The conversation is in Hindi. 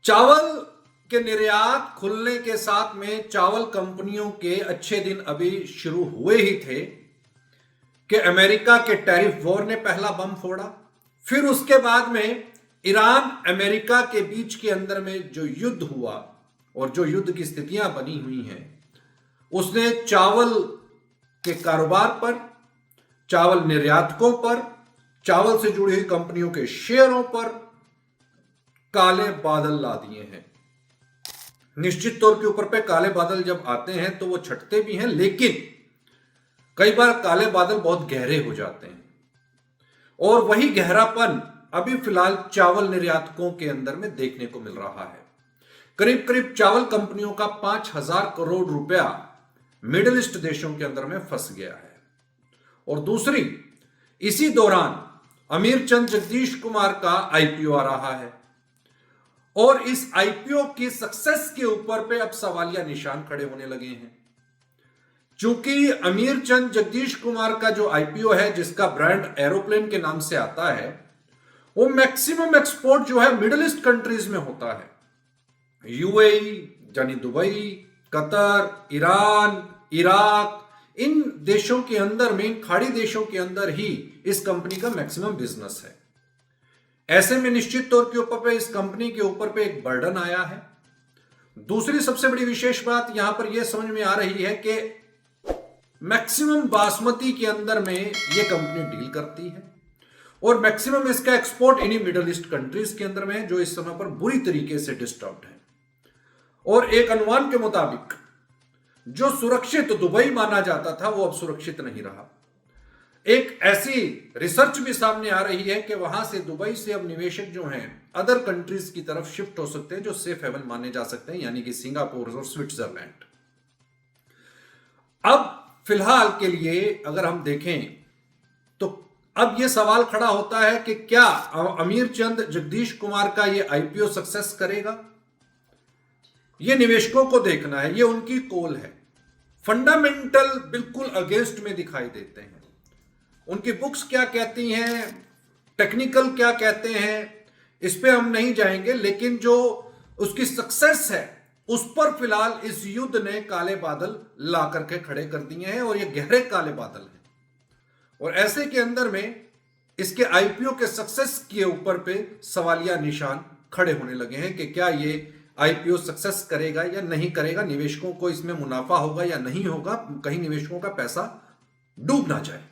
चावल के निर्यात खुलने के साथ में चावल कंपनियों के अच्छे दिन अभी शुरू हुए ही थे कि अमेरिका के टैरिफ वॉर ने पहला बम फोड़ा। फिर उसके बाद में ईरान अमेरिका के बीच के अंदर में जो युद्ध हुआ और जो युद्ध की स्थितियां बनी हुई हैं, उसने चावल के कारोबार पर, चावल निर्यातकों पर, चावल से जुड़ी हुई कंपनियों के शेयरों पर काले बादल ला दिए हैं। निश्चित तौर के ऊपर पे काले बादल जब आते हैं तो वो छटते भी हैं, लेकिन कई बार काले बादल बहुत गहरे हो जाते हैं और वही गहरापन अभी फिलहाल चावल निर्यातकों के अंदर में देखने को मिल रहा है। करीब करीब चावल कंपनियों का 5,000 करोड़ रुपया मिडिल ईस्ट देशों के अंदर में फंस गया है। और दूसरी, इसी दौरान अमीरचंद जगदीश कुमार का आईपीओ आ रहा है और इस आईपीओ की सक्सेस के ऊपर पे अब सवालिया निशान खड़े होने लगे हैं। चूंकि अमीरचंद जगदीश कुमार का जो आईपीओ है, जिसका ब्रांड एरोप्लेन के नाम से आता है, वो मैक्सिमम एक्सपोर्ट जो है मिडिल ईस्ट कंट्रीज में होता है। यूएई यानी दुबई, कतर, ईरान, इराक, इन देशों के अंदर में, इन खाड़ी देशों के अंदर ही इस कंपनी का मैक्सिमम बिजनेस है। ऐसे में निश्चित तौर के ऊपर पे इस कंपनी के ऊपर पे एक बर्डन आया है। दूसरी सबसे बड़ी विशेष बात यहां पर यह समझ में आ रही है कि मैक्सिमम बासमती के अंदर में यह कंपनी डील करती है और मैक्सिमम इसका एक्सपोर्ट इन्हीं मिडिल ईस्ट कंट्रीज के अंदर में है, जो इस समय पर बुरी तरीके से डिस्टर्ब्ड है। और एक अनुमान के मुताबिक जो सुरक्षित दुबई माना जाता था, वो अब सुरक्षित नहीं रहा। एक ऐसी रिसर्च भी सामने आ रही है कि वहां से, दुबई से अब निवेशक जो हैं अदर कंट्रीज की तरफ शिफ्ट हो सकते हैं, जो सेफ हेवन माने जा सकते हैं, यानी कि सिंगापुर और स्विट्जरलैंड। अब फिलहाल के लिए अगर हम देखें तो अब यह सवाल खड़ा होता है कि क्या अमीरचंद जगदीश कुमार का यह आईपीओ सक्सेस करेगा? यह निवेशकों को देखना है, यह उनकी कॉल है। फंडामेंटल बिल्कुल अगेंस्ट में दिखाई देते हैं। उनकी बुक्स क्या कहती हैं, टेक्निकल क्या कहते हैं, इस पे हम नहीं जाएंगे, लेकिन जो उसकी सक्सेस है उस पर फिलहाल इस युद्ध ने काले बादल ला करके खड़े कर दिए हैं और ये गहरे काले बादल हैं। और ऐसे के अंदर में इसके आईपीओ के सक्सेस के ऊपर पे सवालिया निशान खड़े होने लगे हैं कि क्या ये आईपीओ सक्सेस करेगा या नहीं करेगा, निवेशकों को इसमें मुनाफा होगा या नहीं होगा, कहीं निवेशकों का पैसा डूब ना जाए।